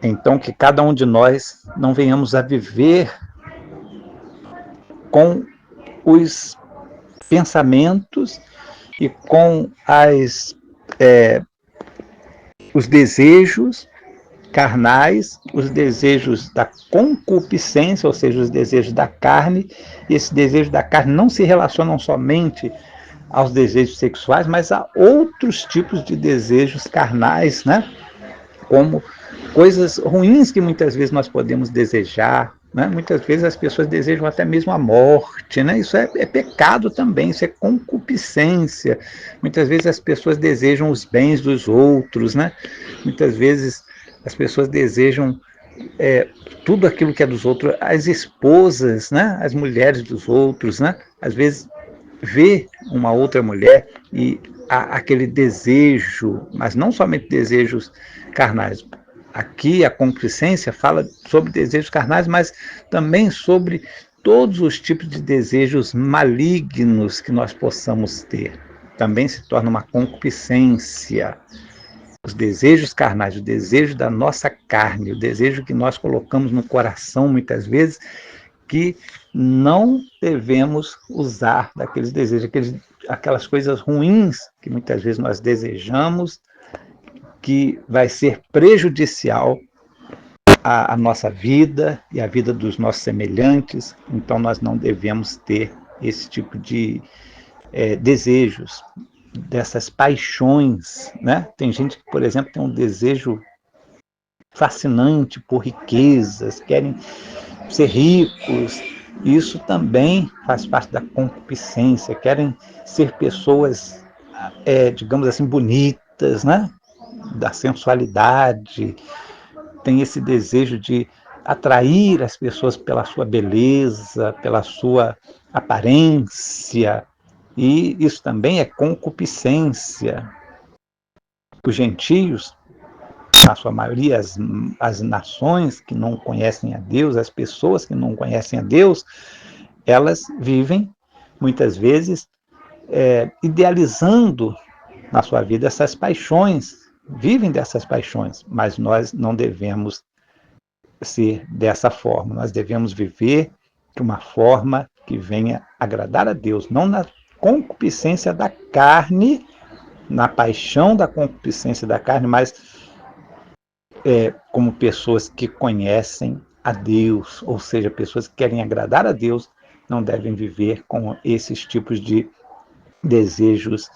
Então, que cada um de nós não venhamos a viver com os pensamentos e com os desejos carnais, os desejos da concupiscência, ou seja, os desejos da carne. E esses desejos da carne não se relacionam somente aos desejos sexuais, mas a outros tipos de desejos carnais, né? Como coisas ruins que muitas vezes nós podemos desejar, né? Muitas vezes as pessoas desejam até mesmo a morte, né? Isso é pecado também, isso é concupiscência. Muitas vezes as pessoas desejam os bens dos outros, né? Muitas vezes as pessoas desejam tudo aquilo que é dos outros, as esposas, né? As mulheres dos outros, né? Às vezes vê uma outra mulher e há aquele desejo, mas não somente desejos carnais. Aqui a concupiscência fala sobre desejos carnais, mas também sobre todos os tipos de desejos malignos que nós possamos ter. Também se torna uma concupiscência. Os desejos carnais, o desejo da nossa carne, o desejo que nós colocamos no coração muitas vezes, que não devemos usar daqueles desejos, aquelas coisas ruins que muitas vezes nós desejamos, que vai ser prejudicial à nossa vida e à vida dos nossos semelhantes. Então nós não devemos ter esse tipo de desejos, dessas paixões, né? Tem gente que, por exemplo, tem um desejo fascinante por riquezas, querem ser ricos. Isso também faz parte da concupiscência. Querem ser pessoas, digamos assim, bonitas, né? Da sensualidade. Tem esse desejo de atrair as pessoas pela sua beleza, pela sua aparência. E isso também é concupiscência. Os gentios, na sua maioria, as nações que não conhecem a Deus, as pessoas que não conhecem a Deus, elas vivem, muitas vezes, idealizando na sua vida essas paixões, vivem dessas paixões, mas nós não devemos ser dessa forma, nós devemos viver de uma forma que venha agradar a Deus, não na concupiscência da carne, na paixão da concupiscência da carne, mas como pessoas que conhecem a Deus, ou seja, pessoas que querem agradar a Deus, não devem viver com esses tipos de desejos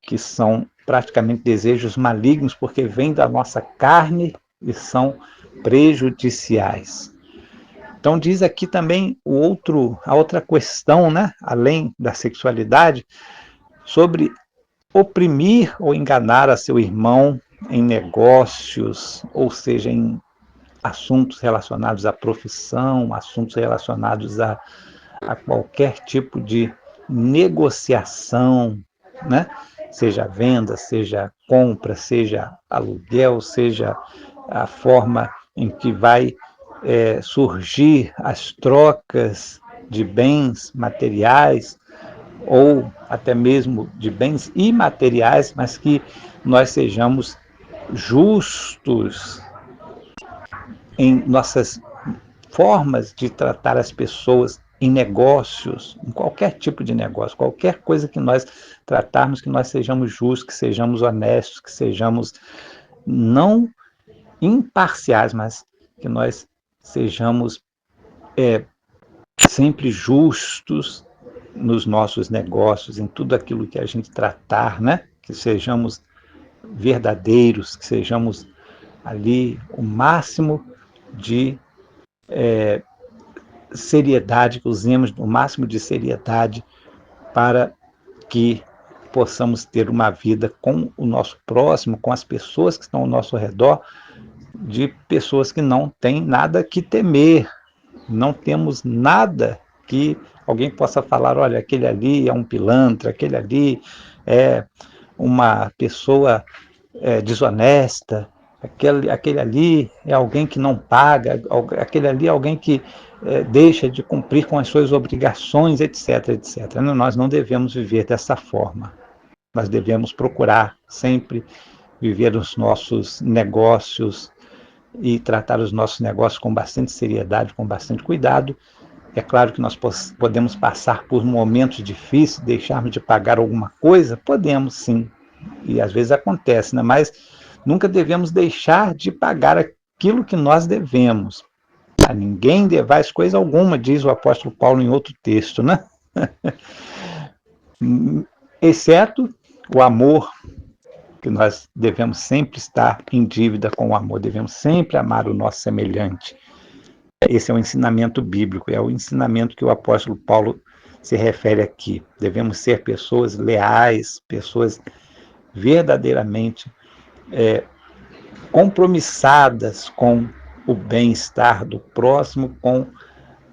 que são praticamente desejos malignos, porque vêm da nossa carne e são prejudiciais. Então diz aqui também a outra questão, né, além da sexualidade, sobre oprimir ou enganar a seu irmão em negócios, ou seja, em assuntos relacionados à profissão, assuntos relacionados a qualquer tipo de negociação, né? Seja venda, seja compra, seja aluguel, seja a forma em que vai surgir as trocas de bens materiais ou até mesmo de bens imateriais, mas que nós sejamos justos em nossas formas de tratar as pessoas em negócios, em qualquer tipo de negócio, qualquer coisa que nós tratarmos, que nós sejamos justos, que sejamos honestos, que sejamos não imparciais, mas que nós sejamos sempre justos nos nossos negócios, em tudo aquilo que a gente tratar, né? Que sejamos verdadeiros, que sejamos ali o máximo de seriedade, que usemos o máximo de seriedade para que possamos ter uma vida com o nosso próximo, com as pessoas que estão ao nosso redor, de pessoas que não têm nada que temer, não temos nada que alguém possa falar, olha, aquele ali é um pilantra, aquele ali é uma pessoa desonesta, aquele ali é alguém que não paga, aquele ali é alguém que deixa de cumprir com as suas obrigações, etc, etc. Nós não devemos viver dessa forma. Nós devemos procurar sempre viver os nossos negócios e tratar os nossos negócios com bastante seriedade, com bastante cuidado. É claro que nós podemos passar por momentos difíceis, deixarmos de pagar alguma coisa, podemos sim, e às vezes acontece, né? Mas nunca devemos deixar de pagar aquilo que nós devemos. A ninguém devais coisa alguma, diz o apóstolo Paulo em outro texto, né? Exceto o amor, que nós devemos sempre estar em dívida com o amor, devemos sempre amar o nosso semelhante. Esse é o ensinamento bíblico, é o ensinamento que o apóstolo Paulo se refere aqui. Devemos ser pessoas leais, pessoas verdadeiramente compromissadas com o bem-estar do próximo, com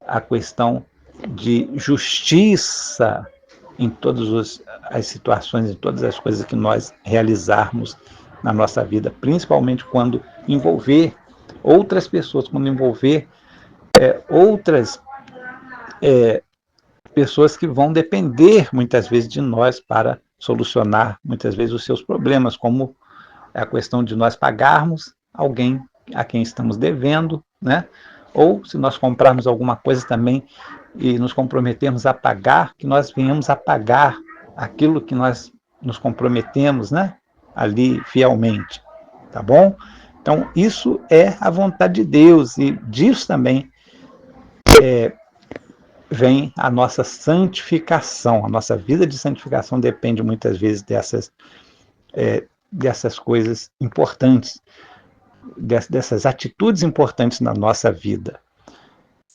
a questão de justiça em todas as situações, em todas as coisas que nós realizarmos na nossa vida, principalmente quando envolver outras pessoas, quando envolver outras pessoas que vão depender muitas vezes de nós para solucionar muitas vezes os seus problemas, como a questão de nós pagarmos alguém a quem estamos devendo, né? Ou se nós comprarmos alguma coisa também e nos comprometermos a pagar, que nós venhamos a pagar aquilo que nós nos comprometemos, né? Ali fielmente, tá bom? Então, isso é a vontade de Deus e disso também vem a nossa santificação. A nossa vida de santificação depende muitas vezes dessas coisas importantes, dessas atitudes importantes na nossa vida.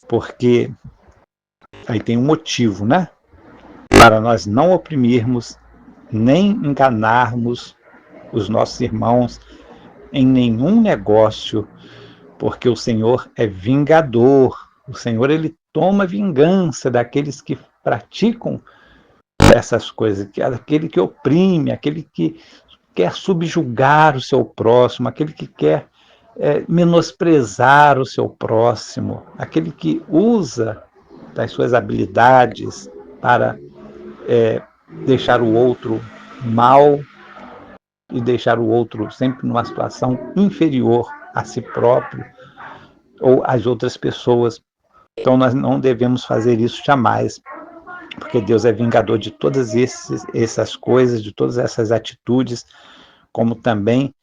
Porque aí tem um motivo, né? Para nós não oprimirmos, nem enganarmos os nossos irmãos em nenhum negócio, porque o Senhor é vingador. O Senhor, ele toma vingança daqueles que praticam essas coisas, aquele que oprime, aquele que quer subjugar o seu próximo, aquele que quer menosprezar o seu próximo, aquele que usa das suas habilidades para deixar o outro mal e deixar o outro sempre numa situação inferior a si próprio ou às outras pessoas. Então nós não devemos fazer isso jamais, porque Deus é vingador de todas essas coisas, de todas essas atitudes, como também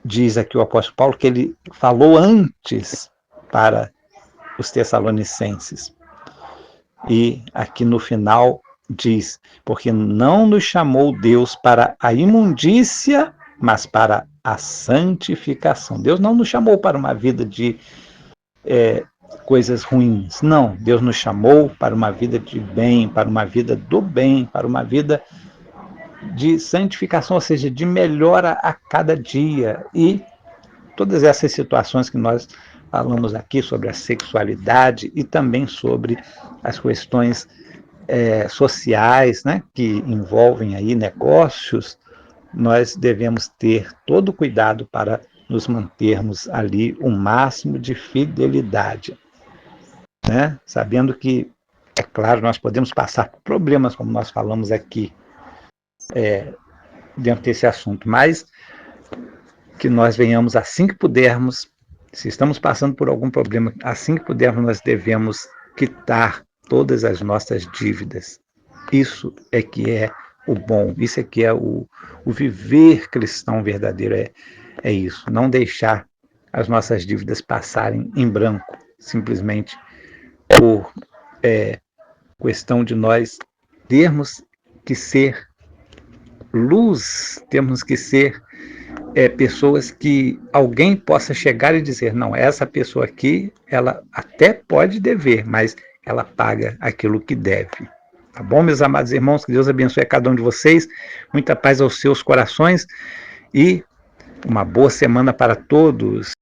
diz aqui o apóstolo Paulo, que ele falou antes para os Tessalonicenses. E aqui no final diz, porque não nos chamou Deus para a imundícia, mas para a santificação. Deus não nos chamou para uma vida de coisas ruins. Não, Deus nos chamou para uma vida de bem, para uma vida do bem, para uma vida de santificação, ou seja, de melhora a cada dia. E todas essas situações que nós falamos aqui sobre a sexualidade e também sobre as questões sociais, né, que envolvem aí negócios, nós devemos ter todo o cuidado para nos mantermos ali o máximo de fidelidade, né? Sabendo que, é claro, nós podemos passar por problemas, como nós falamos aqui, dentro desse assunto, mas que nós venhamos assim que pudermos, se estamos passando por algum problema, assim que pudermos, nós devemos quitar todas as nossas dívidas. Isso é que é o bom, isso é que é o viver cristão verdadeiro, é isso, não deixar as nossas dívidas passarem em branco, simplesmente por questão de nós termos que ser luz, temos que ser pessoas que alguém possa chegar e dizer, não, essa pessoa aqui, ela até pode dever, mas ela paga aquilo que deve. Tá bom, meus amados irmãos? Que Deus abençoe a cada um de vocês, muita paz aos seus corações e uma boa semana para todos.